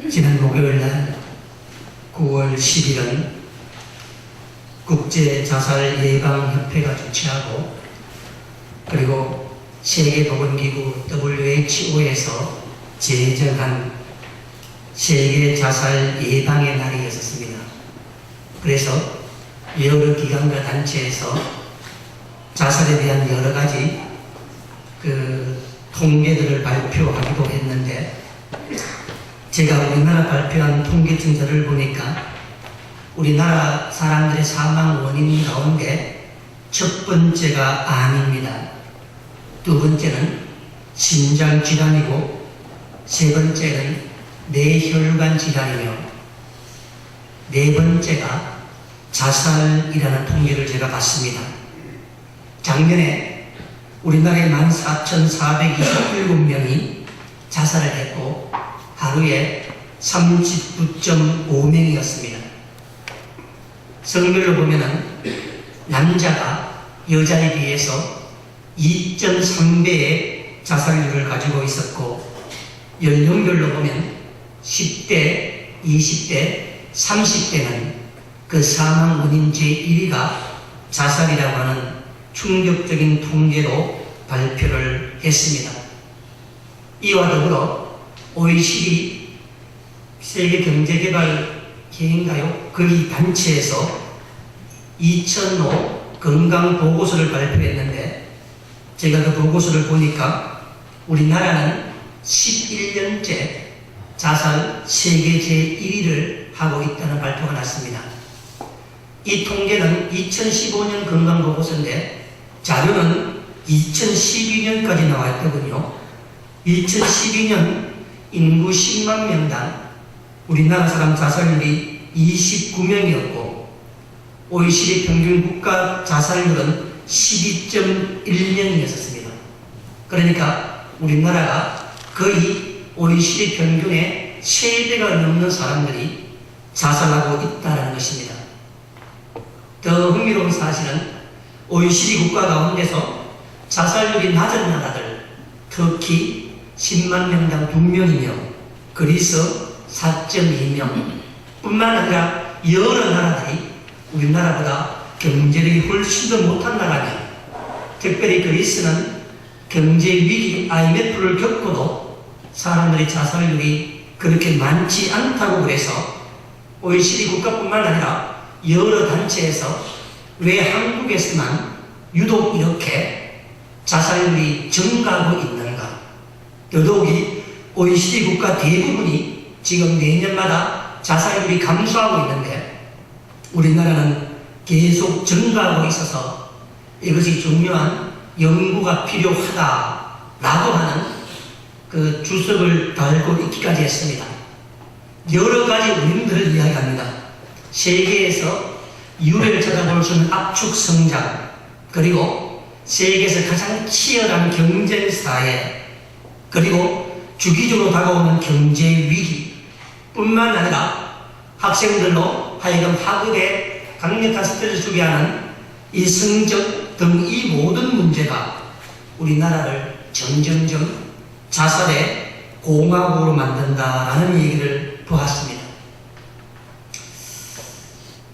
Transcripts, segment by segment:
지난 목요일날 9월 10일은 국제자살예방협회가 주최하고 그리고 세계보건기구 WHO에서 제정한 세계자살 예방의 날이었습니다. 그래서 여러 기관과 단체에서 자살에 대한 여러 가지 통계들을 발표하기도 했는데, 제가 우리나라 발표한 통계증자를 보니까 우리나라 사람들의 사망 원인 가운데 첫 번째가 암입니다. 두 번째는 심장질환이고, 세 번째는 뇌혈관 질환이며, 네 번째가 자살이라는 통계를 제가 봤습니다. 작년에 우리나라에 14,427명이 자살을 했고 하루에 39.5명이었습니다. 성별로 보면은 남자가 여자에 비해서 2.3배의 자살률을 가지고 있었고, 연령별로 보면 10대, 20대, 30대는 그 사망 원인 제1위가 자살이라고 하는 충격적인 통계로 발표를 했습니다. 이와 더불어 OECD 세계경제개발회의인가요? 거기 단체에서 2005 건강보고서를 발표했는데, 제가 그 보고서를 보니까 우리나라는 11년째 자살 세계 제1위를 하고 있다는 발표가 났습니다. 이 통계는 2015년 건강보고서인데 자료는 2012년까지 나와 있더군요. 2012년 인구 10만 명당 우리나라 사람 자살률이 29명이었고 OECD 평균 국가 자살률은 12.1명이었습니다. 그러니까 우리나라가 거의 OECD 평균의 3배가 넘는 사람들이 자살하고 있다는 것입니다. 더 흥미로운 사실은 OECD 국가 가운데서 자살률이 낮은 나라들, 터키 10만 명당 2명이며 그리스 4.2명 뿐만 아니라 여러 나라들이 우리나라보다 경제력이 훨씬 더 못한 나라며, 특별히 그리스는 경제 위기 IMF를 겪고도 사람들의 자살률이 그렇게 많지 않다고 그래서 OECD 국가뿐만 아니라 여러 단체에서 왜 한국에서만 유독 이렇게 자살률이 증가하고 있는가? 더더욱이 OECD 국가 대부분이 지금 내년마다 자살률이 감소하고 있는데 우리나라는 계속 증가하고 있어서 이것이 중요한 연구가 필요하다라고 하는 그 주석을 달고 있기까지 했습니다. 여러 가지 원인들을 이야기합니다. 세계에서 유례를 찾아볼 수 있는 압축 성장, 그리고 세계에서 가장 치열한 경쟁 사회, 그리고 주기적으로 다가오는 경제 위기 뿐만 아니라 학생들로 하여금 학업에 강력한 스트레스를 주게 하는 이 성적 등 이 모든 문제가 우리나라를 점점점 자살의 공화국으로 만든다라는 얘기를 보았습니다.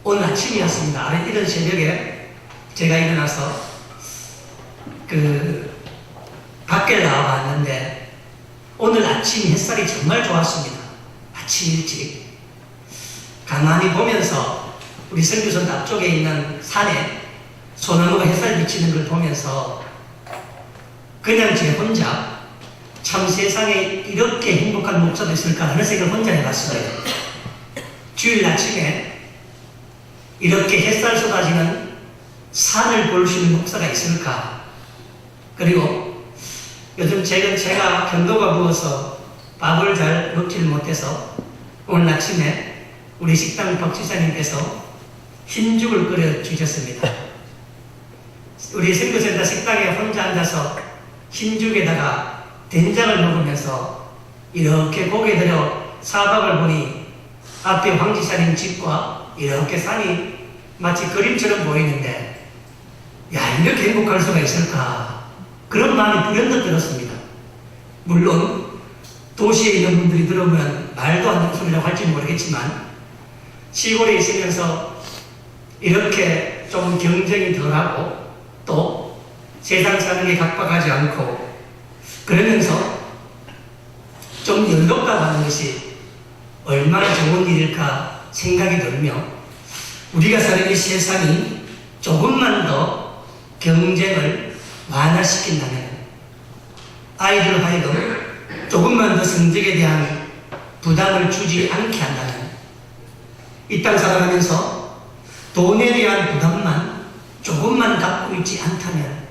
오늘 아침이었습니다. 이런 새벽에 제가 일어나서 밖에 나와봤는데 오늘 아침 햇살이 정말 좋았습니다. 아침 일찍 가만히 보면서 우리 선교선 앞쪽에 있는 산에 소나무가 햇살 비치는 걸 보면서 그냥 제 혼자 참 세상에 이렇게 행복한 목사도 있을까 하는 생각을 혼자 해봤어요. 주일 아침에 이렇게 햇살 쏟아지는 산을 볼 수 있는 목사가 있을까? 그리고 요즘 제가 경도가 부어서 밥을 잘 먹지를 못해서 오늘 아침에 우리 식당 박지사님께서 흰죽을 끓여 주셨습니다. 우리 선교센터 식당에 혼자 앉아서 흰죽에다가 된장을 먹으면서 이렇게 고개 들여 사박을 보니 앞에 황지사님 집과 이렇게 산이 마치 그림처럼 보이는데, 야, 이렇게 행복할 수가 있을까? 그런 마음이 불현듯 들었습니다. 물론 도시에 있는 분들이 들으면 말도 안 되는 소리라고 할지 모르겠지만 시골에 있으면서 이렇게 좀 경쟁이 덜하고 또 세상 사는 게 각박하지 않고 그러면서 좀 여유롭다고 하는 것이 얼마나 좋은 일일까 생각이 들며 우리가 사는 이 세상이 조금만 더 경쟁을 완화시킨다면 아이들 하여금 조금만 더 성적에 대한 부담을 주지 않게 한다면 이 땅 살아가면서 돈에 대한 부담만 조금만 갖고 있지 않다면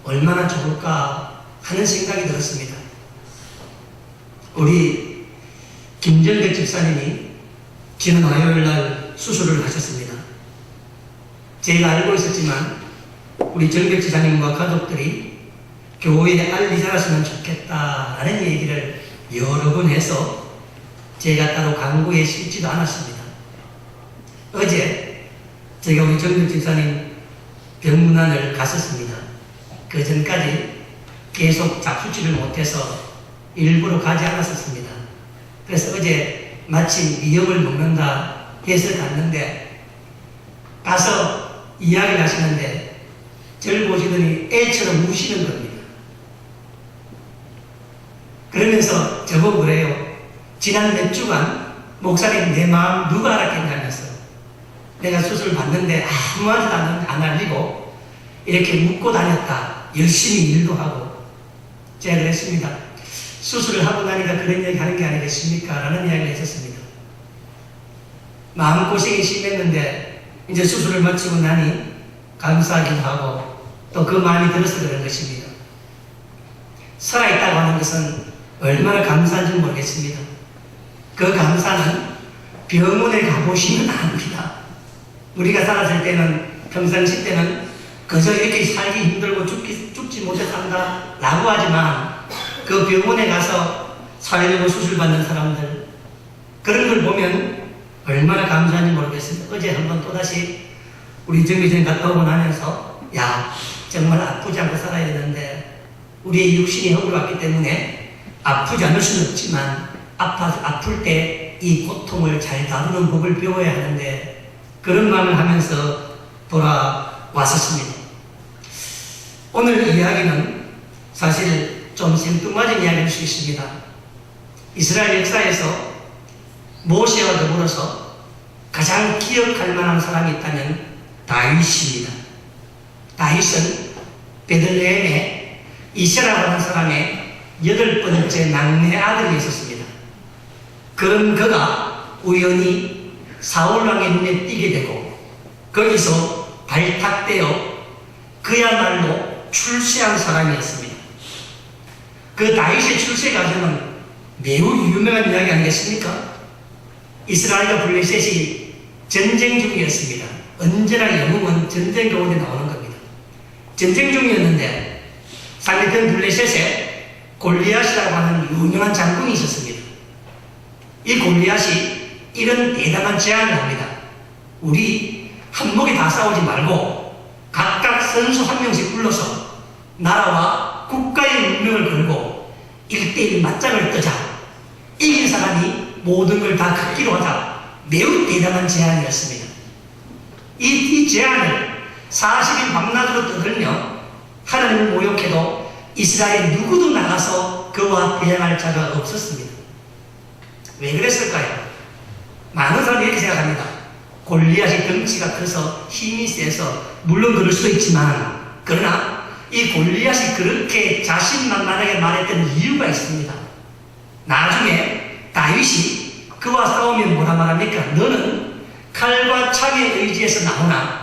얼마나 좋을까 하는 생각이 들었습니다. 우리 김정백 집사님이 지난 화요일날 수술을 하셨습니다. 제가 알고 있었지만 우리 정백 집사님과 가족들이 교회에 알리 살았으면 좋겠다라는 얘기를 여러 번 해서 제가 따로 강구에 실지도 않았습니다. 어제 제가 우리 정백 집사님 병문안을 갔었습니다. 그 전까지 계속 잡수지를 못해서 일부러 가지 않았었습니다. 그래서 어제 마침 미역을 먹는다 해서 갔는데 가서 이야기를 하시는데 저를 보시더니 애처럼 우시는 겁니다. 그러면서 저보고 그래요. 지난 몇 주간 목사님 내 마음 누가 알았겠냐면서 내가 수술 받는데 아무한테도 안 알리고 이렇게 묻고 다녔다. 열심히 일도 하고 제가 그랬습니다. 수술을 하고 나니까 그런 얘기 하는 게 아니겠습니까? 라는 이야기를 했었습니다. 마음고생이 심했는데 이제 수술을 마치고 나니 감사하기도 하고 또 그 마음이 들어서 그런 것입니다. 살아있다고 하는 것은 얼마나 감사한지 모르겠습니다. 그 감사는 병원에 가보시면 압니다. 우리가 살았을 때는 평상시 때는 그저 이렇게 살기 힘들고 죽지 못해 산다 라고 하지만 그 병원에 가서 사회적으로 수술받는 사람들 그런 걸 보면 얼마나 감사한지 모르겠습니다. 어제 한번 또다시 우리 정비생 갔다 오고 나면서 야 정말 아프지 않고 살아야 되는데 우리의 육신이 허물었기 때문에 아프지 않을 수는 없지만 아플 때 이 고통을 잘 다루는 법을 배워야 하는데 그런 마음을 하면서 돌아왔었습니다. 오늘 이야기는 사실 좀 생뚱맞은 이야기일 수 있습니다. 이스라엘 역사에서 모세와 더불어서 가장 기억할 만한 사람이 있다면 다윗입니다. 다윗은 베들레헴에 이세라고 하는 사람의 8번째 막내 아들이 있었습니다. 그런 그가 우연히 사울왕의 눈에 띄게 되고 거기서 발탁되어 그야말로 출세한 사람이었습니다. 그 다윗의 출세 과정은 매우 유명한 이야기 아니겠습니까? 이스라엘과 블레셋이 전쟁 중이었습니다. 언제나 영웅은 전쟁 가운데 나오는 겁니다. 전쟁 중이었는데 상대편 블레셋에 골리앗이라고 하는 유명한 장군이 있었습니다. 이 골리앗이 이런 대담한 제안을 합니다. 우리 한목에 다 싸우지 말고 각각 선수 한 명씩 불러서 나라와 국가의 운명을 걸고 1대1 맞짱을 뜨자. 이긴 사람이 모든 걸 다 갖기로 하자. 매우 대담한 제안이었습니다. 이 제안을 40일 밤낮으로 떠들며 하나님을 모욕해도 이스라엘 누구도 나가서 그와 대항할 자가 없었습니다. 왜 그랬을까요? 많은 사람이 이렇게 생각합니다. 골리앗이 덩치가 커서 힘이 세서 물론 그럴 수도 있지만 그러나 이 골리앗이 그렇게 자신만만하게 말했던 이유가 있습니다. 나중에 다윗이 그와 싸우면 뭐라 말합니까? 너는 칼과 창에 의지해서 나오나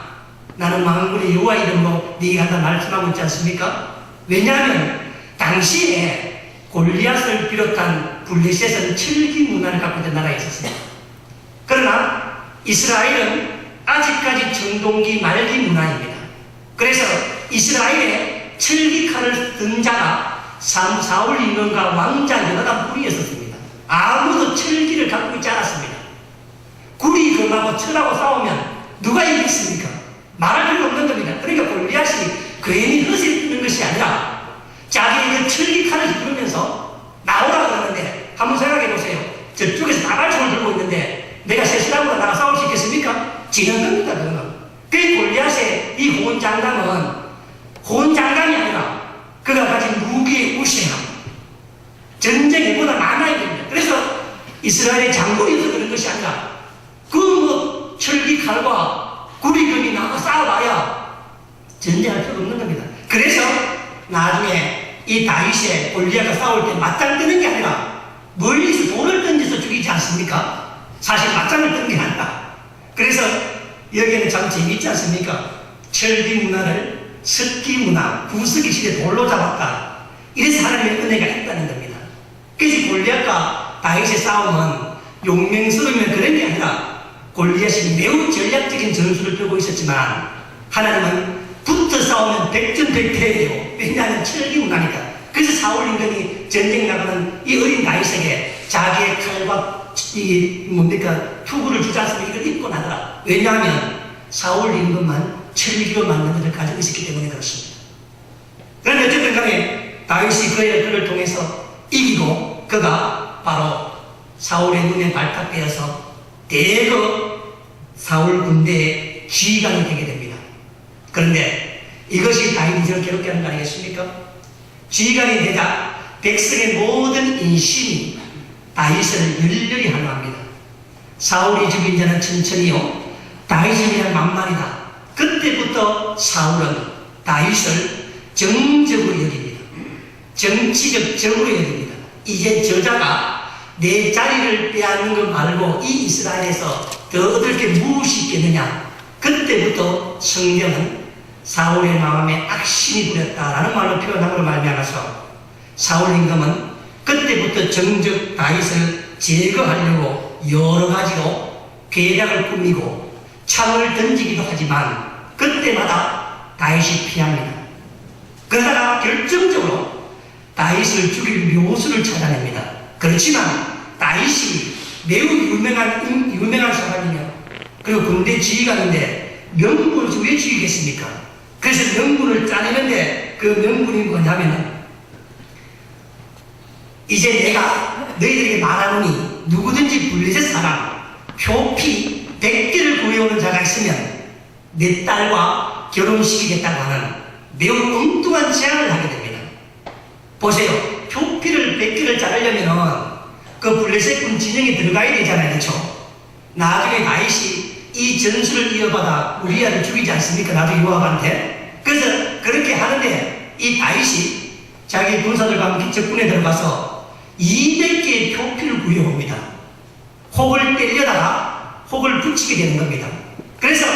나는 만군의 여호와 이름으로 네가 한다 말씀하고 있지 않습니까? 왜냐하면 당시에 골리앗을 비롯한 블레셋은 철기 문화를 갖고 있던 나라에 있었습니다. 그러나 이스라엘은 아직까지 청동기 말기 문화입니다. 그래서 이스라엘에 철기 칼을 든 자가 사울 임금과 왕자 여러 뿐이었습니다. 아무도 철기를 갖고 있지 않았습니다. 굴이 금하고 철하고 싸우면 누가 이기겠습니까? 말할 필요 없는 겁니다. 그러니까 골리앗이 괜히 허세 있는 것이 아니라 자기에게 철기 칼을 휘두르면서 나오라 그러는데 한번 생각해 보세요. 저쪽에서 다발총을 들고 있는데 내가 세수하고 나가 싸울 수 있겠습니까? 지는 겁니다, 그거는. 그 골리앗의 이 호언장담이 아니라 그가 가진 무기의 우세함, 전쟁이 보다 많아야 됩니다. 그래서 이스라엘의 장군이어서 그런 것이 아니라 그 철기 칼과 구리금이 나가 싸워봐야 전쟁할 필요가 없는 겁니다. 그래서 나중에 이 다윗의 골리앗과 싸울 때 맞짱 뜨는 게 아니라 멀리서 돌을 던져서 죽이지 않습니까? 사실 맞짱을 뜨는 게 아니라. 그래서 여기에는 참 재미있지 않습니까? 철기 문화를 석기 문화, 구석기 시대 돌로 잡았다. 이래서 하나님의 은혜가 있다는 겁니다. 그래서 골리앗과 다윗의 싸움은 용맹스러우면 그런 게 아니라 골리앗이 매우 전략적인 전술을 펴고 있었지만 하나님은 붙어 싸우면 백전백패예요. 왜냐하면 철기 문화니까. 그래서 사울 임금이 전쟁 나가는 이 어린 다윗에게 자기의 칼과 투구를 주지 않습니까? 이걸 입고 나더라. 왜냐하면 사울 임금만 철기로 만든 것을 가지고 있었기 때문에 그렇습니다. 그런데 어쨌든 간에 다윗이 그를 통해서 이기고 그가 바로 사울의 눈에 발탁되어서 대거 사울 군대의 지휘관이 되게 됩니다. 그런데 이것이 다윗을 괴롭게 하는 거 아니겠습니까? 지휘관이 되자 백성의 모든 인심이 다윗을 열렬히 환호합니다. 사울이 죽인 자는 천천히요, 다윗은 그냥 만만이다. 그때부터 사울은 다윗을 정적으로 여깁니다. 정치적 적으로 여깁니다. 이제 저자가 내 자리를 빼앗는 것 말고 이 이스라엘에서 더 얻을 게 무엇이 있겠느냐. 그때부터 성경은 사울의 마음에 악심이 부렸다라는 말로 표현함으로 말미암아서 사울 임금은 그때부터 정적 다윗을 제거하려고 여러 가지로 계략을 꾸미고 창을 던지기도 하지만 그때마다 다윗이 피합니다. 그러다가 결정적으로 다윗을 죽일 묘수를 찾아냅니다. 그렇지만 다윗이 매우 유명한 사람이며 그리고 군대 지휘관인데 명분을 왜 죽이겠습니까? 그래서 명분을 짜내는데 그 명분이 뭐냐면 이제 내가 너희들에게 말하노니 누구든지 블레셋 사람 표피 100개를 구해오는 자가 있으면 내 딸과 결혼시키겠다고 하는 매우 엉뚱한 제안을 하게 됩니다. 보세요. 표피를 100개를 자르려면 그 블레셋군 진영에 들어가야 되잖아요. 그렇죠? 나중에 다윗이 이 전술을 이어받아 우리아를 죽이지 않습니까? 나중에 요압한테. 그래서 그렇게 하는데 이 다윗이 자기 군사들과 함께 적군에 들어가서 200개의 표피를 구해옵니다. 혹을 때려다가 혹을 붙이게 되는 겁니다. 그래서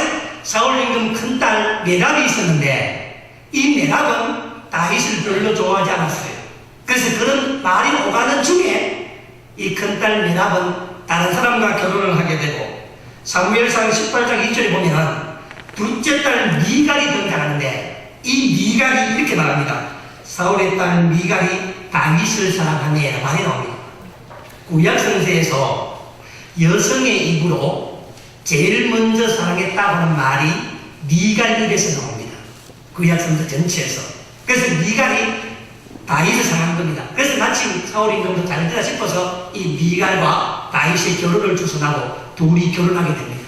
사울 임금 큰딸 메랍이 있었는데 이 메랍은 다윗을 별로 좋아하지 않았어요. 그래서 그런 말이 오가는 중에 이 큰딸 메랍은 다른 사람과 결혼을 하게 되고 사무엘상 18장 2절에 보면 둘째 딸 미갈이 등장하는데 이 미갈이 이렇게 말합니다. 사울의 딸 미갈이 다윗을 사랑하네 라는 말이 나옵니다. 구약성서에서 여성의 입으로 제일 먼저 사랑했다고 하는 말이 미갈 입에서 나옵니다. 구약성서 전체에서. 그래서 미갈이 다윗을 사랑한 겁니다. 그래서 마침 사울 임금도 잘 되다 싶어서 이 미갈과 다윗의 결혼을 주선하고 둘이 결혼하게 됩니다.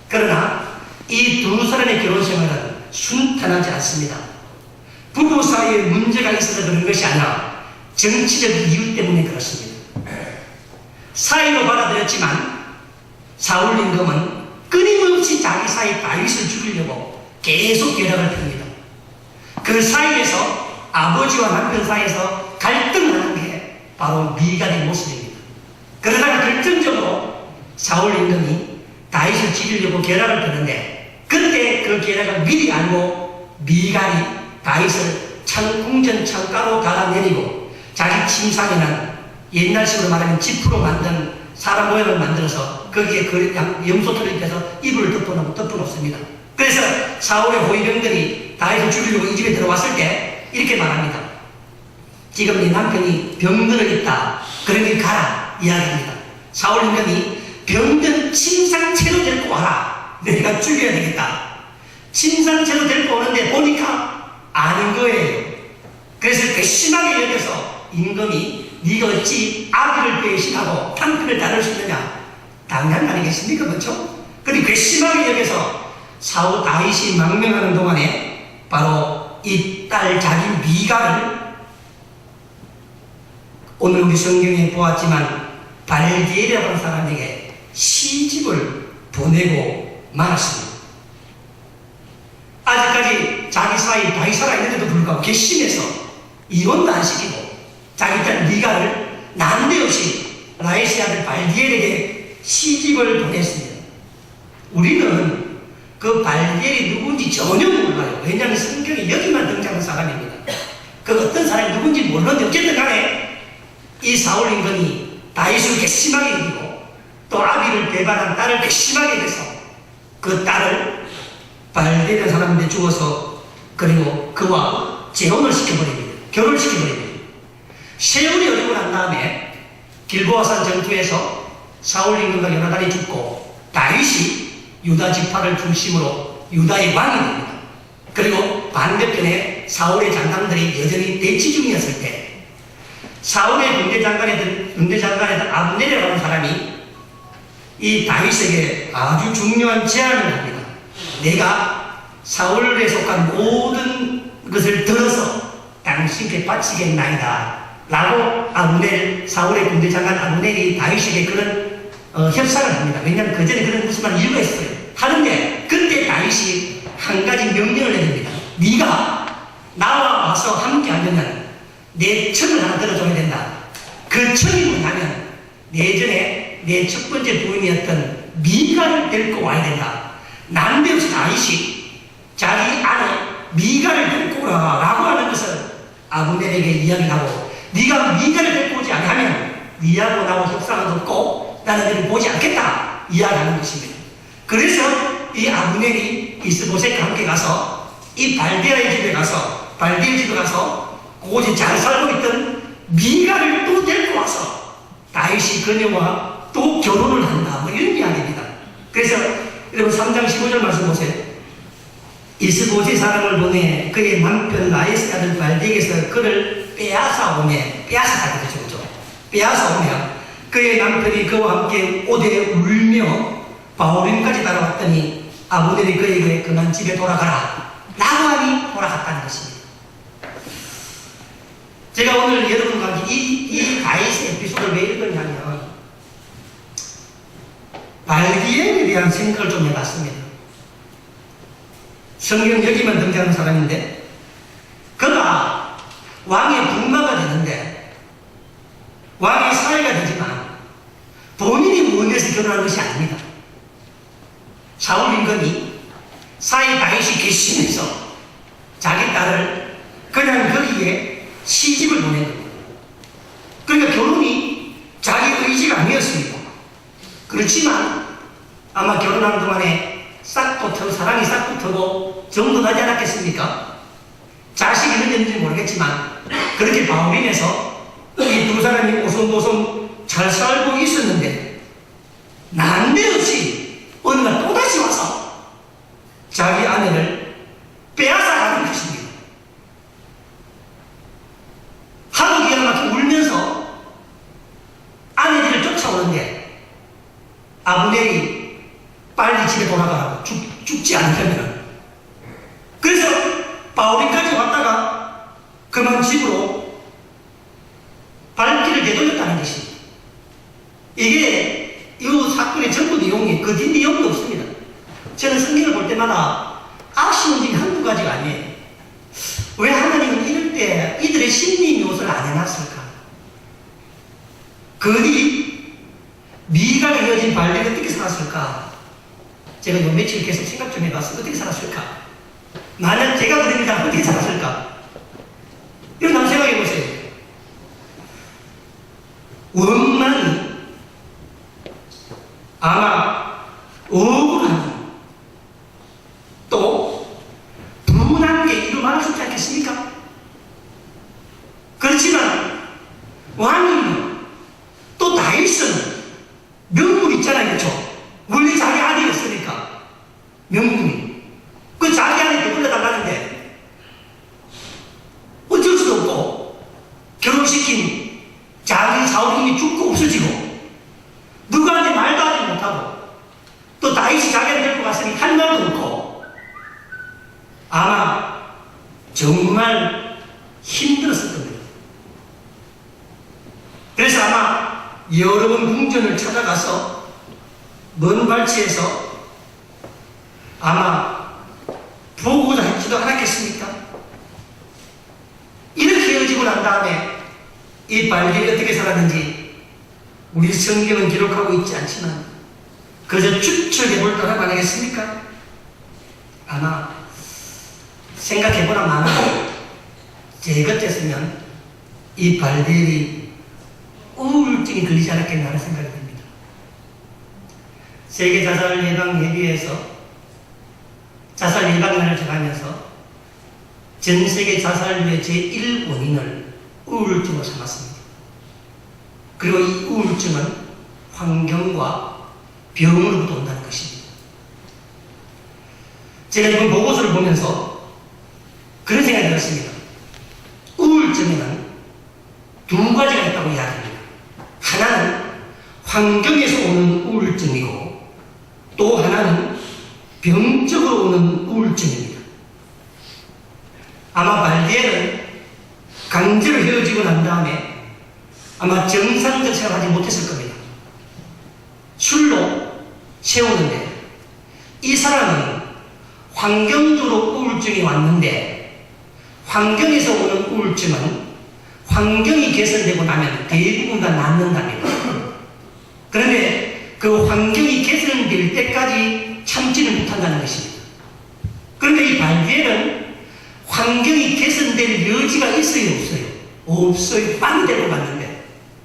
그러나 이 두 사람의 결혼 생활은 순탄하지 않습니다. 부부 사이에 문제가 있어서 그런 것이 아니라 정치적 이유 때문에 그렇습니다. 사이로 받아들였지만 사울 임금은 끊임없이 자기 사이 다윗을 죽이려고 계속 계략을 펴니다. 그 사이에서 아버지와 남편 사이에서 갈등하는 게 바로 미갈의 모습입니다. 그러다가 결정적으로 사울 임금이 다윗을 죽이려고 계략을 펴는데 그때 그 계략을 미리 알고 미갈이 다윗을 궁전 창가로 달아내리고 자기 침상에는 옛날식으로 말하면 지프로 만든 사람 모양을 만들어서 거기에 그 염소털을 입혀서 이불을 덮어놓습니다. 그래서 사울의 호위병들이 다윗을 죽이려고 이 집에 들어왔을 때 이렇게 말합니다. 지금 네 남편이 병들어 있다. 그러니 가라 이야기합니다. 사울 임금이 병든 침상채로 데리고 와라. 내가 죽여야 되겠다. 침상채로 데리고 오는데 보니까 아닌 거예요. 그래서 괘씸하게 여겨서 임금이 네가 어찌 아비를 배신하고 남편을 따를 수 있느냐? 당연 아니겠습니까? 그렇죠? 그런데 괘씸하게 여겨서 사울 다윗이 망명하는 동안에 바로 이 딸 자기 미가를 오늘 우리 성경에 보았지만 발디엘이라고 하는 사람에게 시집을 보내고 말았습니다. 아직까지 자기 사이 다윗 살아있는데도 불구하고 괘씸해서 이혼도 안 시키고 자기 딸 미가를 난데없이 라이스의 아들 발디엘에게 시집을 보냈습니다. 우리는 그 발디엘이 누군지 전혀 몰라요. 왜냐하면 성경에 여기만 등장하는 사람입니다. 그 어떤 사람이 누군지 모르는데 어쨌든 간에 이 사울 임금이 다윗을 괘씸하게 이기고 또 아비를 배반한 딸을 괘씸하게 해서 그 딸을 발디엘이라는 사람한테 주어서 그리고 그와 재혼을 시켜버립니다. 결혼을 시켜버립니다. 세월이 어리고 난 다음에 길보아산 전투에서 사울 임금과 요나단이 죽고 다윗이 유다 지파를 중심으로 유다의 왕이 됩니다. 그리고 반대편에 사울의 장관들이 여전히 대치 중이었을 때 사울의 군대장관이던 압넬이라고 하는 사람이 이 다윗에게 아주 중요한 제안을 합니다. 내가 사울에 속한 모든 것을 들어서 당신께 바치겠나이다 라고 사울의 군대장관 압넬이 다윗에게 그런 협상을 합니다. 왜냐하면 그 전에 그런 무슨 이유가 있어요. 하는데 그때 다윗이 한 가지 명령을 내립니다. 네가 나와 와서 함께 하면 내 청을 하나 들어줘야 된다. 그 청이 뭐냐면 예전에 내 첫 번째 부인이었던 미가를 데리고 와야 된다. 난데없이 다윗이 자기 아내 미가를 데리고 오라라고 하는 것을 아브넬에게 이야기를 하고 네가 미가를 데리고 오지 않으면 네하고 나하고 협상은 없고 나는 너를 보지 않겠다 이야기하는 것입니다. 그래서 이 아브넬이 이스보셋과 함께 가서 이 발디엘의 집에 가서 그곳에 잘 살고 있던 미가를 또 데리고 와서 다윗이 그녀와 또 결혼을 한다 뭐 이런 이야기입니다. 그래서 여러분 3장 15절 말씀 보세요. 이스보셋 사람을 보내 그의 남편 라이스 아들 발디엘에게서 그를 빼앗아 오며 그의 남편이 그와 함께 오되 울며 바오림까지 따라왔더니 아브넬이 그에게 그만 집에 돌아가라 라고 하니 돌아갔다는 것입니다. 제가 오늘 여러분과 함께 이 다윗의 에피소드를 왜 읽었냐면 발디엘에 대한 생각을 좀 해봤습니다. 성경 여기만 등장하는 사람인데 그가 왕의 분마가 되는데 왕의 사회가 되지만 본인이 원해서 결혼한 것이 아닙니다. 사울 임금이 사위 다윗이 괘씸해서 자기 딸을 그냥 거기에 시집을 보낸 겁니다. 그러니까 결혼이 자기 의지가 아니었습니다. 그렇지만 아마 결혼하는 동안에 사랑이 싹 붙고 정도 나지 않았겠습니까? 자식이 있는지 모르겠지만 그렇게 바울인에서 이 두 사람이 오손도손 잘 살고 있었는데 난데없이 어느 날 또다시 와서 자기 아내를 빼앗아가는 것입니다. 하루 기가 막히게 울면서 아내들을 쫓아오는데 아브넬이 빨리 집에 돌아가라고 죽지 않으면 그래서 바울인까지 왔다가 그만 집으로 발길을 되돌렸다는 것입니다. 이게 이 사건의 전부 내용이 그 뒷내용도 없습니다. 저는 성경을 볼 때마다 아쉬운 점이 한두 가지가 아니에요. 왜 하나님은 이럴 때 이들의 심리 묘사를 안 해놨을까? 그 뒤 미가가 이어진 발들이 어떻게 살았을까? 제가 요 며칠 계속 생각 좀 해봤어요. 어떻게 살았을까? 만약 제가 그럽니다. 어떻게 살았을까? 이런 한번 생각해 보세요. 원만히 아마 억울한 또 분한 게 이루 많았지 않겠습니까? 그렇지만 왕이 또 다윗은 명분 있잖아요. 그렇죠? 원래 자기 아들이었으니까 명분이 그 자기 아들 되돌려달라는데 어쩔 수도 없고 결혼시킨 정말 힘들었을 겁니다. 그래서 아마 여러 번 궁전을 찾아가서 먼 발치에서 아마 보고자 했지도 않았겠습니까? 이렇게 헤어지고 난 다음에 이 발디엘이 어떻게 살았는지 우리 성경은 기록하고 있지 않지만 그저 추측해볼 따름 아니겠습니까? 아마 생각해보나 마나 제 같았으면 이 발디엘이 우울증이 걸리지 않았겠나 하는 생각이 듭니다. 세계 자살 예방 회의에서 자살 예방날을 정하면서 전 세계 자살률의 제1원인을 우울증으로 삼았습니다. 그리고 이 우울증은 환경과 병으로부터 온다는 것입니다. 제가 이번 보고서를 보면서 그런 생각이 들었습니다. 우울증에는 두 가지가 있다고 이야기합니다. 하나는 환경에서 오는 우울증이고 또 하나는 병적으로 오는 우울증입니다. 아마 발디엘은 강제로 헤어지고 난 다음에 아마 정상적 생활하지 못했을 겁니다. 술로 채우는데 이 사람은 환경적으로 우울증이 왔는데 환경에서 오는 우울증은 환경이 개선되고 나면 대부분 다 낫는답니다. 그런데 그 환경이 개선될 때까지 참지는 못한다는 것입니다. 그런데 이 발디엘은 환경이 개선될 여지가 있어요, 없어요? 없어요. 반대로 갔는데.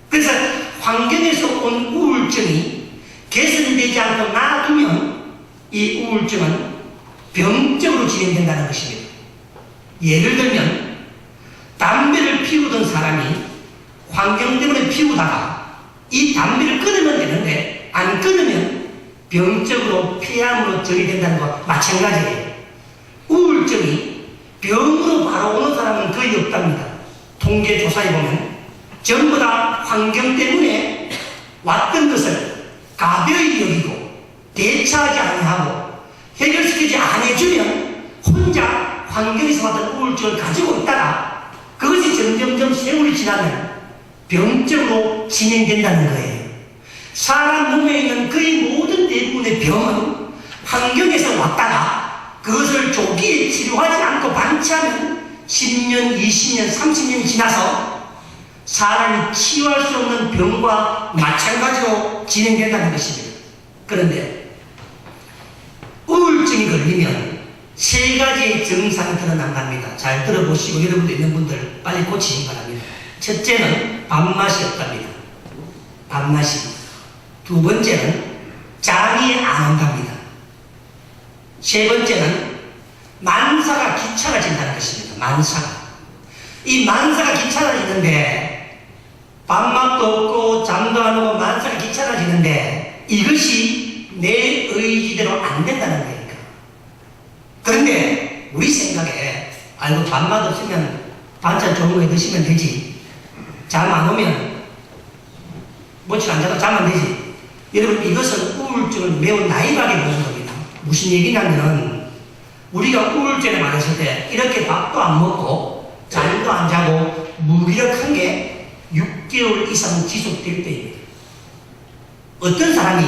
그래서 환경에서 온 우울증이 개선되지 않고 놔두면 이 우울증은 병적으로 진행된다는 것입니다. 예를 들면 담배를 피우던 사람이 환경 때문에 피우다가 이 담배를 끊으면 되는데 안 끊으면 병적으로 폐암으로 전이된다는 것과 마찬가지예요. 우울증이 병으로 바로 오는 사람은 거의 없답니다. 통계 조사에 보면 전부 다 환경 때문에 왔던 것을 가벼이 여기고 대처하지 아니하고 해결시키지 않아주면 혼자 환경에서 받은 우울증을 가지고 있다가 그것이 점점점 세월이 지나면 병적으로 진행된다는 거예요. 사람 몸에 있는 거의 모든 대부분의 병은 환경에서 왔다가 그것을 조기에 치료하지 않고 방치하면 10년, 20년, 30년이 지나서 사람이 치유할 수 없는 병과 마찬가지로 진행된다는 것입니다. 그런데 우울증이 걸리면 세 가지의 증상이 드러난답니다. 잘 들어보시고 여러분도 있는 분들 빨리 고치시기 바랍니다. 첫째는 밥맛이 없답니다. 밥맛이. 두 번째는 잠이 안 온답니다. 세 번째는 만사가 귀찮아진다는 것입니다. 만사가. 이 만사가 귀찮아지는데 밥맛도 없고 잠도 안 오고 만사가 귀찮아지는데 이것이 내 의지대로 안 된다는 거니까. 그런데 우리 생각에 아이고 밥맛 없으면 반찬 좋은 거 드시면 되지. 잠 안 오면 며칠 안 자도 자면 되지. 여러분 이것은 우울증을 매우 나이하게 보는 겁니다. 무슨 얘기냐면 우리가 우울증에 맞았을 때 이렇게 밥도 안 먹고 잠도 안 자고 무기력한 게 6개월 이상 지속될 때입니다. 어떤 사람이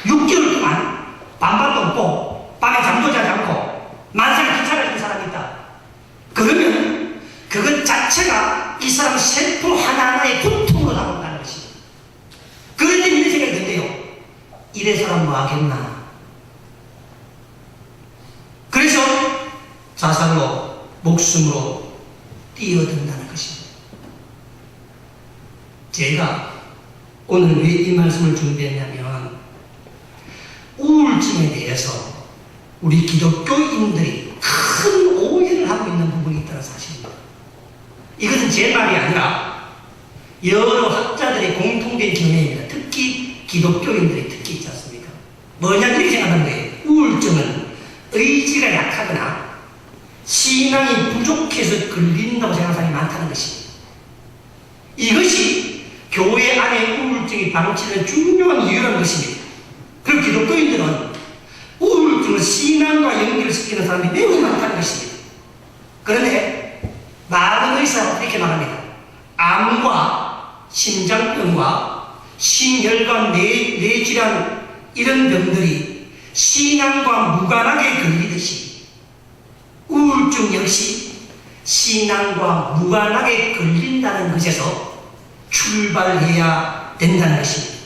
6개월 동안 밥도 없고 밤에 잠도 자지 않고 만사가 귀찮아지는 사람이 있다. 그러면 그것 자체가 이 사람 세포 하나하나의 고통으로 나온다는 것입니다. 그럴 때 이런 생각이 든대요. 이래 사람 뭐 하겠나. 그래서 자살로 목숨으로 뛰어든다는 것입니다. 제가 오늘 왜 이 말씀을 준비했냐면 우울증에 대해서 우리 기독교인들이 큰 오해를 하고 있는 부분이 있다는 사실입니다. 이것은 제 말이 아니라 여러 학자들의 공통된 견해입니다. 특히 기독교인들이 특히 있지 않습니까? 뭐냐 이렇게 생각하는 거예요. 우울증은 의지가 약하거나 신앙이 부족해서 걸린다고 생각하는 사람이 많다는 것입니다. 이것이 교회 안에 우울증이 방치되는 중요한 이유라는 것입니다. 그리고 기독교인들은 우울증을 신앙과 연결시키는 사람이 매우 많다는 것입니다. 그런데 심장병과 심혈관 뇌질환 이런 병들이 신앙과 무관하게 걸리듯이 우울증 역시 신앙과 무관하게 걸린다는 것에서 출발해야 된다는 것입니다.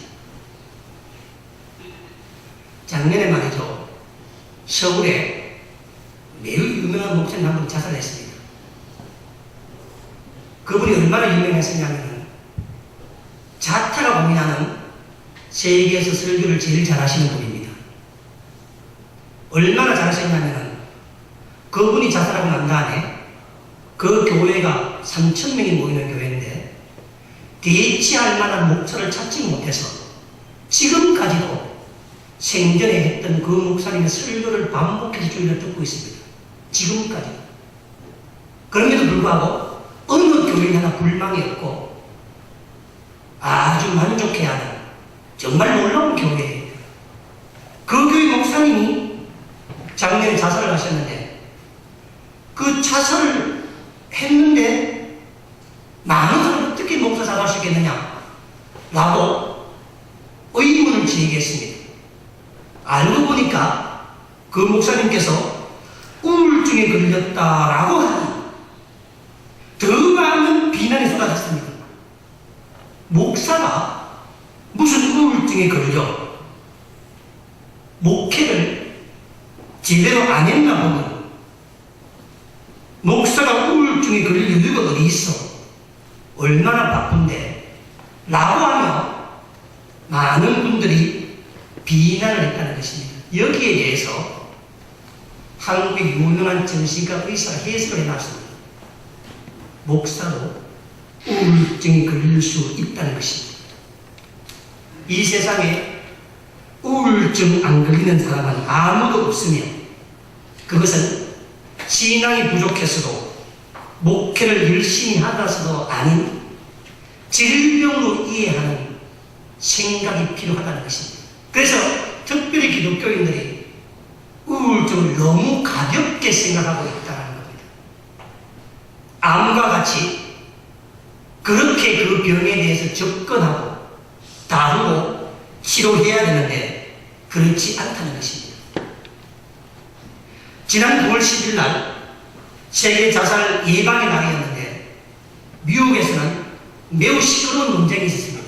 작년에 말이죠. 서울에 매우 유명한 목사님 한 분 자살했습니다. 그분이 얼마나 유명했었냐면 자타가 고민하는 세계에서 설교를 제일 잘하시는 분입니다. 얼마나 잘하셨냐면 그분이 자살하고 난 다음에 그 교회가 3,000명이 모이는 교회인데 대치할 만한 목사를 찾지 못해서 지금까지도 생전에 했던 그 목사님의 설교를 반복해서 주일날 듣고 있습니다. 지금까지. 그럼에도 불구하고 어느 교인이 하나 불망이 없고 아주 만족해야 하는 정말 놀라운 교회예요. 그 교회 목사님이 작년에 자살을 하셨는데 그 자살을 했는데 많은 사람이 어떻게 목사 자살할 수 있겠느냐 라고 의문을 제기했습니다. 알고 보니까 그 목사님께서 우울증에 걸렸다라고 하니 더 많은 비난이 쏟아졌습니다. 목사가 무슨 우울증에 걸려 목회를 제대로 안 했나 보면 목사가 우울증에 걸릴 이유가 어디 있어? 얼마나 바쁜데? 라고 하며 많은 분들이 비난을 했다는 것입니다. 여기에 대해서 한국의 유명한 정신과 의사가 해석을 해놨습니다. 목사도 우울증에 걸릴 수 있다는 것입니다. 이 세상에 우울증 안 걸리는 사람은 아무도 없으며 그것은 신앙이 부족해서도 목회를 열심히 하다서도 아닌 질병으로 이해하는 생각이 필요하다는 것입니다. 그래서 특별히 기독교인들이 우울증을 너무 가볍게 생각하고 있다는 겁니다. 암과 같이 그렇게 그 병에 대해서 접근하고 다루고 치료해야 되는데 그렇지 않다는 것입니다. 지난 9월 10일 날 세계 자살 예방의 날이었는데 미국에서는 매우 시끄러운 논쟁이 있었습니다.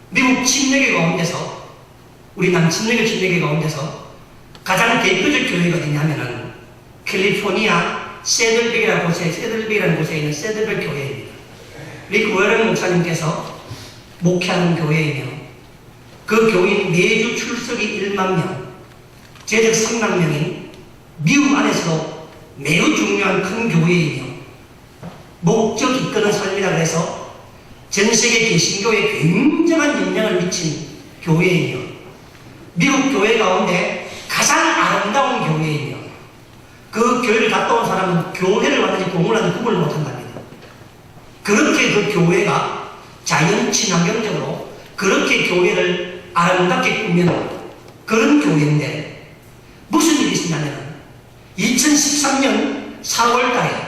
미국 침례교 가운데서 우리 남침례교 침례교 가운데서 가장 대표적 교회가 어디냐면은 캘리포니아 세들백이라는 곳에 있는 세들백 교회입니다. 리크 워런 목사님께서 목회하는 교회이며 그 교인 매주 출석이 1만 명, 재적 3만 명인 미국 안에서도 매우 중요한 큰 교회이며 목적 이끄는 삶이라고 해서 전 세계 개신교에 굉장한 영향을 미친 교회이며 미국 교회 가운데 가장 아름다운 교회이며 그 교회를 갔다 온 사람은 교회를 왔는지 공을 구분을 못한답니다. 그렇게 그 교회가 자연 친환경적으로 그렇게 교회를 아름답게 꾸며놓은 그런 교회인데 무슨 일이 있었냐면 2013년 4월 달에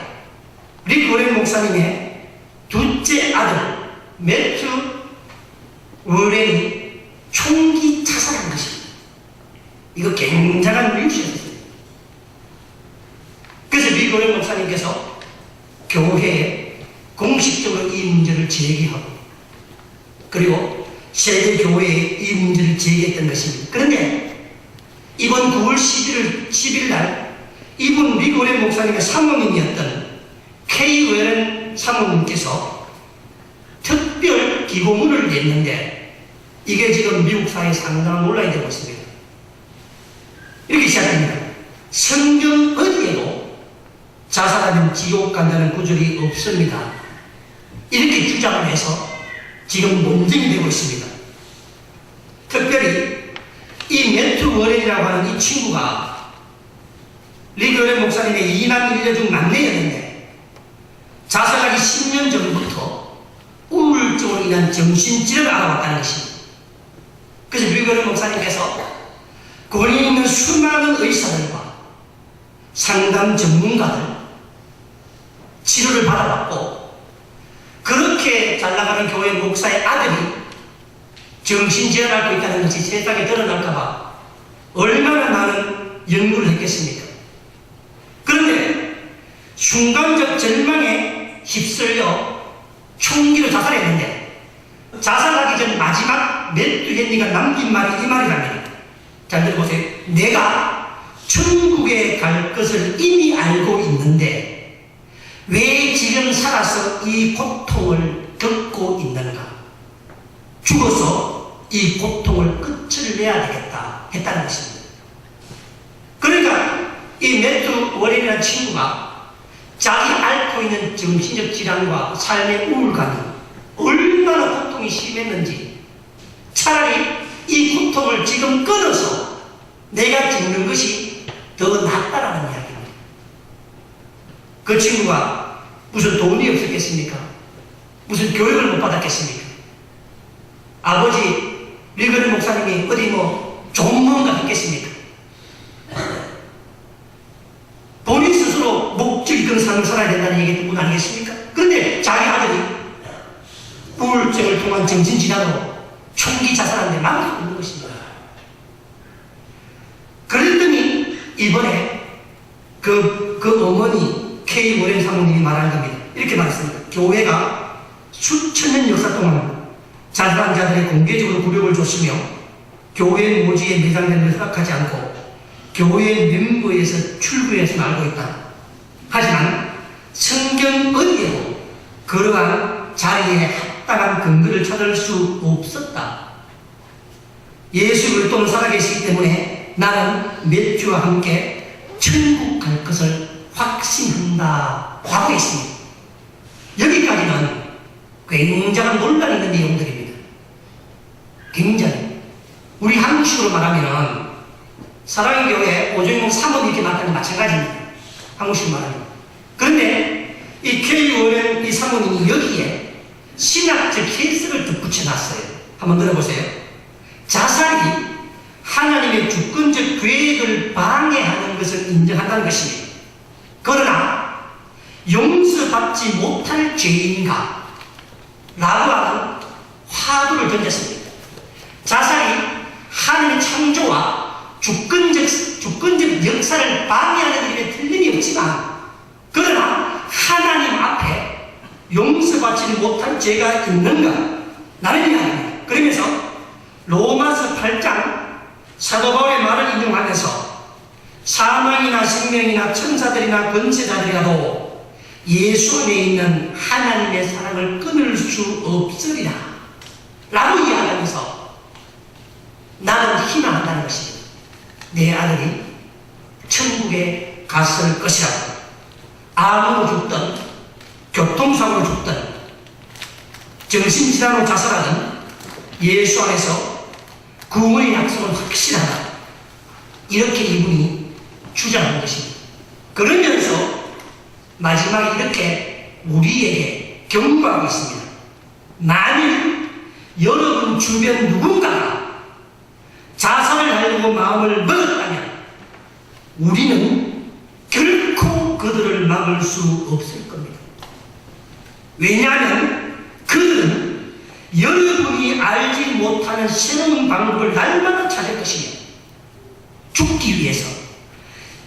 리크 워런 목사님의 둘째 아들 매튜 워런이 총기 자살한 것입니다. 이거 굉장한 뉴스였어요. 그래서 리크 워런 목사님께서 교회에 공식적으로 이 문제를 제기하고 그리고 세계 교회에 이 문제를 제기했던 것입니다. 그런데 이번 9월 10일 날 이분 리크 워런 목사님의 사모님이었던 K 워런 사모님께서 특별 기고문을 냈는데 이게 지금 미국 사회에 상당한 논란이 되고 있습니다. 이렇게 시작합니다. 성경 어디에도 자살하면 지옥 간다는 구절이 없습니다. 이렇게 주장을 해서 지금 논쟁이 되고 있습니다. 특별히 이 매튜 워런이라고 하는 이 친구가 리크 워런 목사님의 2남 1녀 중 막내였는데 자살하기 10년 전부터 우울증으로 인한 정신질환을 알아왔다는 것입니다. 그래서 리크 워런 목사님께서 권위 있는 수많은 의사들과 상담 전문가들 치료를 받아봤고 그렇게 그렇게 잘 나가는 교회 목사의 아들이 정신질환을 앓고 있다는 것이 세상에 드러날까봐 얼마나 많은 연구를 했겠습니까? 그런데 순간적 절망에 휩쓸려 총기로 자살했는데 자살하기 전 마지막 매튜 헨리가 남긴 말이 이 말이랍니다. 잘 들어보세요. 내가 천국에 갈 것을 이미 알고 있는데 왜 지금 살아서 이 고통을 겪고 있는가? 죽어서 이 고통을 끝을 내야 되겠다 했다는 것입니다. 그러니까 이 매튜 워렌이라는 친구가 자기 앓고 있는 정신적 질환과 삶의 우울감이 얼마나 고통이 심했는지 차라리 이 고통을 지금 끊어서 내가 죽는 것이 더 낫다라는 이야기입니다. 그 친구가 무슨 돈이 없었겠습니까? 무슨 교육을 못 받았겠습니까? 아버지 리그리 목사님이 어디 뭐 좋은 뭔가 했겠습니까? 본인 스스로 목적 있는 삶을 살아야 된다는 얘기 듣고 아니겠습니까? 그런데 자기 아들이 우울증을 통한 정신질환으로 총기 자살한 데 망하고 있는 것입니다. 그랬더니 이번에 그 어머니 K 워렌 사모님이 말한 겁니다. 이렇게 말했습니다. 교회가 수천 년 역사 동안 자살한 자들의 공개적으로 굴욕을 줬으며 교회 모지에 매장된 걸 허락하지 않고 교회 멤버에서 출구에서 알고 있다. 하지만 성경 어디에도 그러한 자리에 합당한 근거를 찾을 수 없었다. 예수 그리스도는 살아계시기 때문에 나는 매튜와 함께 천국 갈 것을 확신한다 하고 있습니다. 여기까지는 굉장한 논란이 있는 내용들입니다. 굉장히 우리 한국식으로 말하면 사랑의 교회 오정용 사모님 이렇게 말하는 게 마찬가지입니다. 한국식으로 말하면. 그런데 이 K 워렌 이 사모님이 여기에 신학적 해석을 덧붙여놨어요. 한번 들어보세요. 자살이 하나님의 주권적 계획을 방해하는 것을 인정한다는 것입니다. 그러나 용서받지 못할 죄인가? 라고 하는 화두를 던졌습니다. 자살이 하나님의 창조와 주권적 역사를 방해하는 일에 틀림이 없지만 그러나 하나님 앞에 용서받지 못할 죄가 있는가? 나는 이야기합니다. 그러면서 로마서 8장 사도 바울의 말을 인용하면서 사망이나 생명이나 천사들이나 권세자들이라도 예수 안에 있는 하나님의 사랑을 끊을 수 없으리라 라고 이야기하면서 나는 희망한다는 것입니다. 내 아들이 천국에 갔을 것이라고. 암으로 죽든 교통사고로 죽든 정신질환으로 자살하든 예수 안에서 구원의 약속은 확실하다. 이렇게 이분이 주장하는 것입니다. 그러면서 마지막에 이렇게 우리에게 경고하고 있습니다. 만일 여러분 주변 누군가가 자살을 하려고 마음을 먹었다면 우리는 결코 그들을 막을 수 없을 겁니다. 왜냐하면 그들은 여러분이 알지 못하는 새로운 방법을 날마다 찾을 것이며 죽기 위해서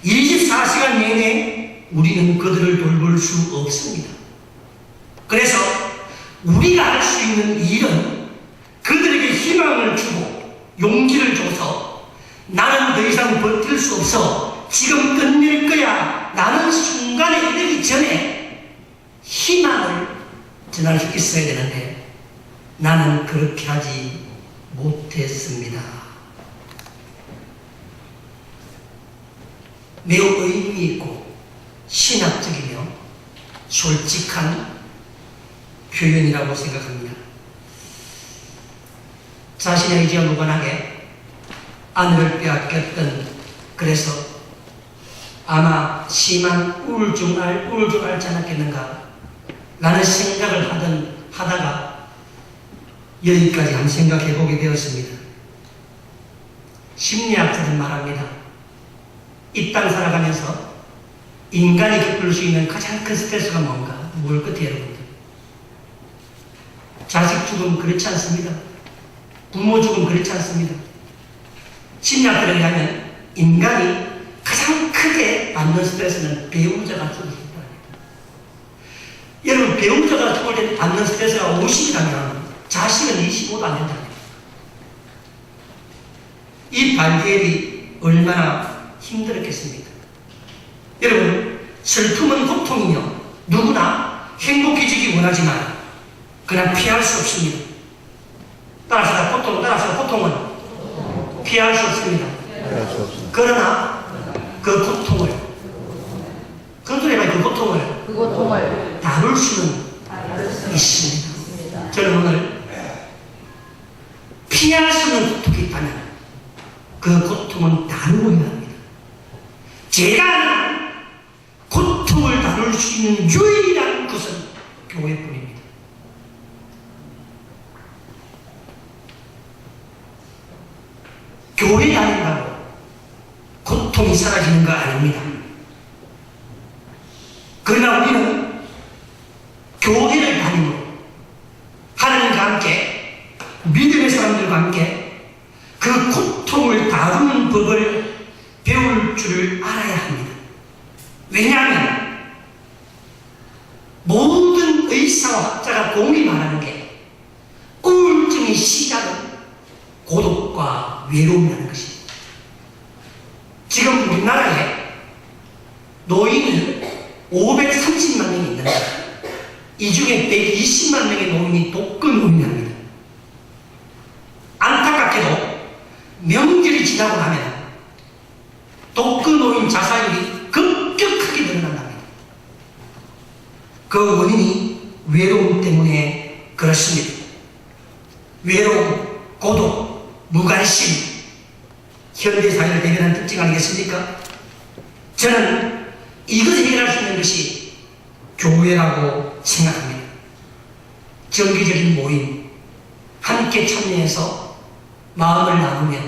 24시간 내내 우리는 그들을 돌볼 수 없습니다. 그래서 우리가 할 수 있는 일은 그들에게 희망을 주고 용기를 줘서 나는 더 이상 버틸 수 없어 지금 끝낼 거야 라는 순간에 이르기 전에 희망을 전할 수 있어야 되는데 나는 그렇게 하지 못했습니다. 매우 의미 있고 신학적이며 솔직한 표현이라고 생각합니다. 자신의 의지와 무관하게 아내를 빼앗겼던, 그래서 아마 심한 우울증 앓지 않았겠는가 라는 생각을 하다가 여기까지 한번 생각해 보게 되었습니다. 심리학자들 말합니다. 이 땅 살아가면서 인간이 겪을 수 있는 가장 큰 스트레스가 뭔가? 뭘 끝에 여러분들? 자식 죽음 그렇지 않습니다. 부모 죽음 그렇지 않습니다. 심리학들에 의하면 인간이 가장 크게 받는 스트레스는 배우자가 죽을 때 여러분, 배우자가 죽을 때 받는 스트레스가 50이라면 자식은 25도 안 된다. 이 발디엘이 얼마나 힘들었겠습니까? 여러분, 슬픔은 고통이며 누구나 행복해지기 원하지만 그냥 피할 수 없습니다. 따라서 고통은 피할 수 없습니다. 그러나 그 고통을 그 고통을 다룰 수는 있습니다. 저는 오늘 피할 수 있는 고통이 있다면 그 고통은 다루어야 합니다. 제가 고통을 다룰 수 있는 유일한 것은 교회뿐입니다. 교회 다닌다고 고통이 사라지는 거 아닙니다. 그러나 우리는 교회를 다니고 하나님과 함께 믿음의 사람들과 함께 그 고통을 다루는 법을 배울 줄을 알아야 합니다. 왜냐하면 모든 의사학자가 공이 말하는 게 우울증의 시작은 고독과 외로움이라는 것입니다. 지금 우리나라에 노인이 530만 명이 있는데 이 중에 120만 명의 노인이 독거 노인입니다. 안타깝게도 명절이 지나고 나면 독거 노인 자살률이 급격하게 늘어난답니다. 그 원인이 외로움 때문에 그렇습니다. 외로움, 고독, 무관심, 현대사회를 대변하는 특징 아니겠습니까? 저는 이것을 해결할 수 있는 것이 교회라고 생각합니다. 정기적인 모임, 함께 참여해서 마음을 나누며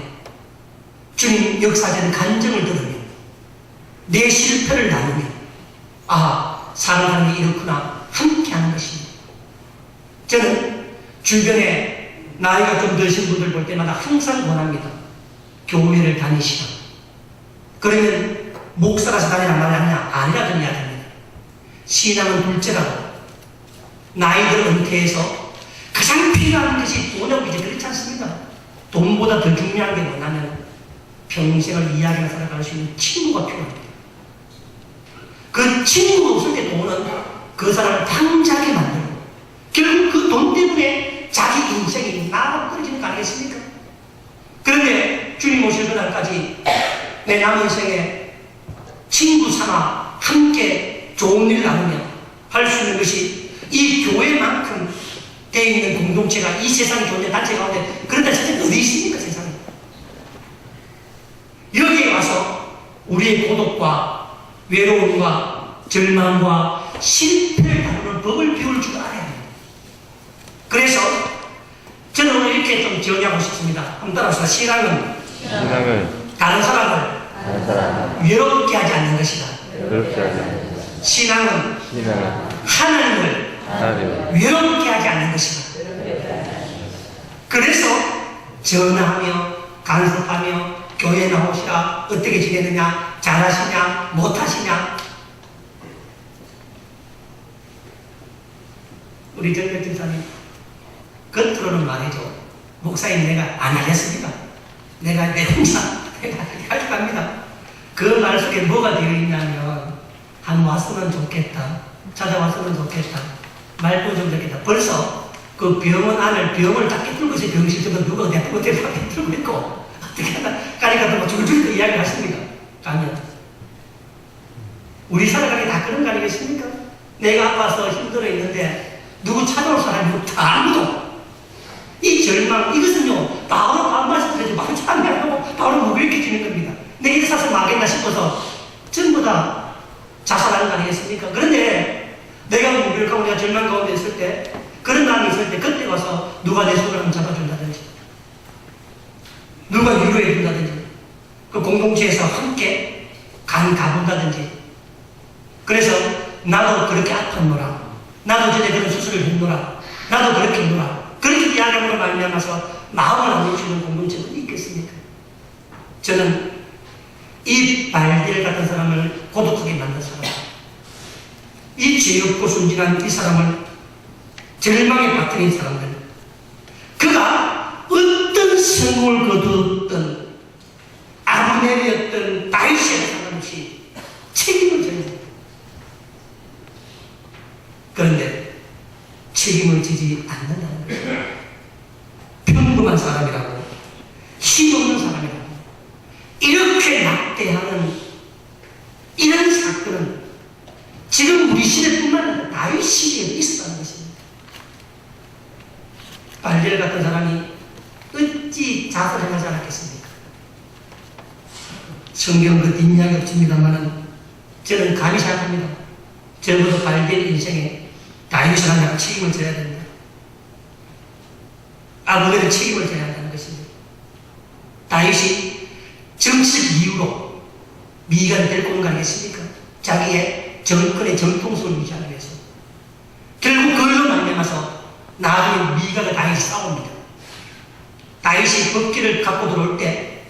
주님 역사되는 간증을 들으며 내 실패를 나누며 사는 사람이 이렇구나 함께 하는 것입니다. 저는 주변에 나이가 좀 드신 분들 볼 때마다 항상 권합니다. 교회를 다니시라. 그러면 목사라서 다니란 말이 아니냐? 아니라던 이야기입니다. 신앙은 둘째라고. 나이들 은퇴해서 가장 필요한 것이 돈하고 이제 그렇지 않습니다. 돈보다 더 중요한 게 뭐냐면 평생을 이야기를 살아갈 수 있는 친구가 필요합니다. 그 친구가 없을 때 돈은 그 사람을 방자하게 만들고 결국 그 돈 때문에 자기 인생이 나아떨어지는 거 아니겠습니까? 그런데 주님 오실 그날까지 내 남은 생에 친구 삼아 함께 좋은 일 나누며 할 수 있는 것이 이 교회만큼 되어 있는 공동체가 이 세상에 존재 단체 가운데 그런 단체는 어디 있습니까? 세상에. 여기에 와서 우리의 고독과 외로움과 절망과 실패를 다루는 법을 배울 줄 알아야 합니다. 그래서 저는 오늘 이렇게 좀 정리하고 싶습니다. 한번 따라합시다. 신앙은 다른 사람을 외롭게 하지 않는 것이다. 신앙은 하나님을 외롭게 하지 않는 것이다. 그래서 전화하며 간섭하며 교회 나오시라 어떻게 지내느냐 잘하시냐 못하시냐 우리 정렬 집사님 겉으로는 말이죠. 목사님 내가 안 하겠습니다. 내가 내 혼자 내가 할 겁니다. 그 말 속에 뭐가 되어 있냐면 한 왔으면 좋겠다. 찾아왔으면 좋겠다. 말도 좀 좋겠다. 벌써 그 병원 안을 병을 다 깨뜨리고 있어요. 병실들은 누가 내 포대를 다 깨뜨리고 있고 어떻게 하나 가니까 뭐 줄줄 이야기를 하십니다. 가면 우리 살아가기 다 그런 거 아니겠습니까? 내가 아파서 힘들어 있는데 누구 찾아올 사람이 없다. 아무도. 이 절망, 이것은요, 바로 반말씀드리지 바로 참여 안 하고 바로 무기력해지는 겁니다. 내 일 사서 망했나 싶어서 전부 다 자살하는 거 아니겠습니까? 그런데 내가 무기력하고 내가 절망 가운데 있을 때, 그런 마음이 있을 때, 그때 와서 누가 내 손을 한번 잡아준다든지, 누가 위로해 준다든지, 그 공동체에서 함께 가본다든지, 그래서 나도 그렇게 아팠노라. 나도 전에 그런 수술을 했노라. 나도 그렇게 했노라. 사람으로 말미암아서 마음을 안 해주는 공동체는 있겠습니까? 저는 이 발디엘 같은 사람을 고독하게 만든 사람, 이 죄없고 순진한 이 사람을 절망에 빠뜨린 사람들, 그가 어떤 성공을 거두었던 아브넬이었던 다윗이었던 상관없이 책임을 져야 됩니다. 그런데 책임을 지지 않는다는 것입니다. 평범한 사람이라고, 힘없는 사람이라고 이렇게 낙대하는 이런 사건은 지금 우리 시대뿐만 아니라 다윗 시대에도 있었다는 것입니다. 발디엘 같은 사람이 어찌 자살을 하지 않았겠습니까? 성경 그 뒷이야기 없습니다만은 저는 감히 생각합니다. 적어도 발디엘 인생에 다윗을 하나가 책임을 져야 된다. 아브넬의 책임을 져야 한다는 것입니다. 다윗이 정치적 이유로 미간을 데리고 온 거 아니겠습니까? 자기의 정권의 정통성을 유지하기 위해서. 결국 그걸로 말미암아서 나중에 미가가 다윗이 싸웁니다. 다윗이 법궤를 갖고 들어올 때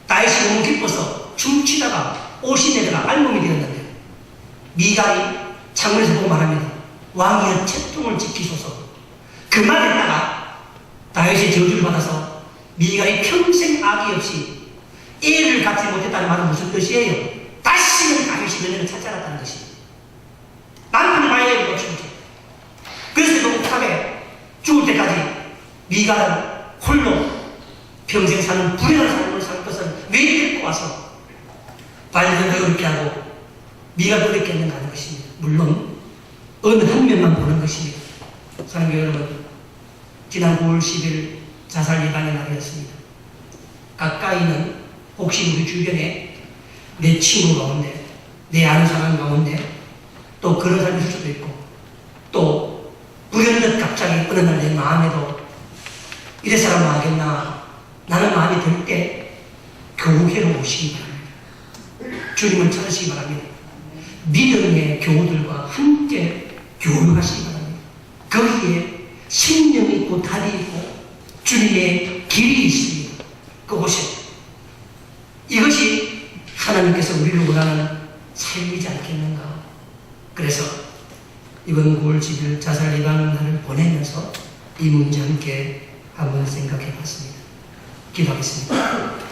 다윗이 너무 기뻐서 춤추다가 옷이 내려가 알몸이 되었는데 미가이 창문에서 보고 말합니다. 왕이여 채통을 지키소서. 그 말에다가 다윗의 저주를 받아서 미가이 평생 악이 없이 애를 갖지 못했다는 말은 무슨 뜻이에요? 다시는 다윗이 너네를 찾지 않았다는 것이에요. 남편을 봐야 되는 것이죠. 그래서 녹탑에 죽을 때까지 미가는 홀로 평생 사는 불행한 삶을 살 것을 왜 데리고 와서 발견을 그렇게 하고 미가 그렇게 했는가 하는 것입니다. 물론 어느 한 면만 보는 것입니다. 사랑하는 여러분, 지난 9월 10일 자살 예방의 날이었습니다. 가까이는 혹시 우리 주변에 내 친구 가운데, 내 아는 사람 가운데 또 그런 사람이 있을 수도 있고, 또 불현듯 갑자기 어느 날 내 마음에도 이래서라면 하겠나, 나는 마음이 들 때 교회로 오시기 바랍니다. 주님을 찾으시기 바랍니다. 믿음의 교우들과 함께 교류하시기 바랍니다. 거기에 생명이 있고 답이 있고 주님의 길이 있습니다. 그곳에 이것이 하나님께서 우리를 원하는 삶이지 않겠는가. 그래서 이번 9월 10일 자살 예방 날을 보내면서 이 문제 함께 한번 생각해 봤습니다. 기도하겠습니다.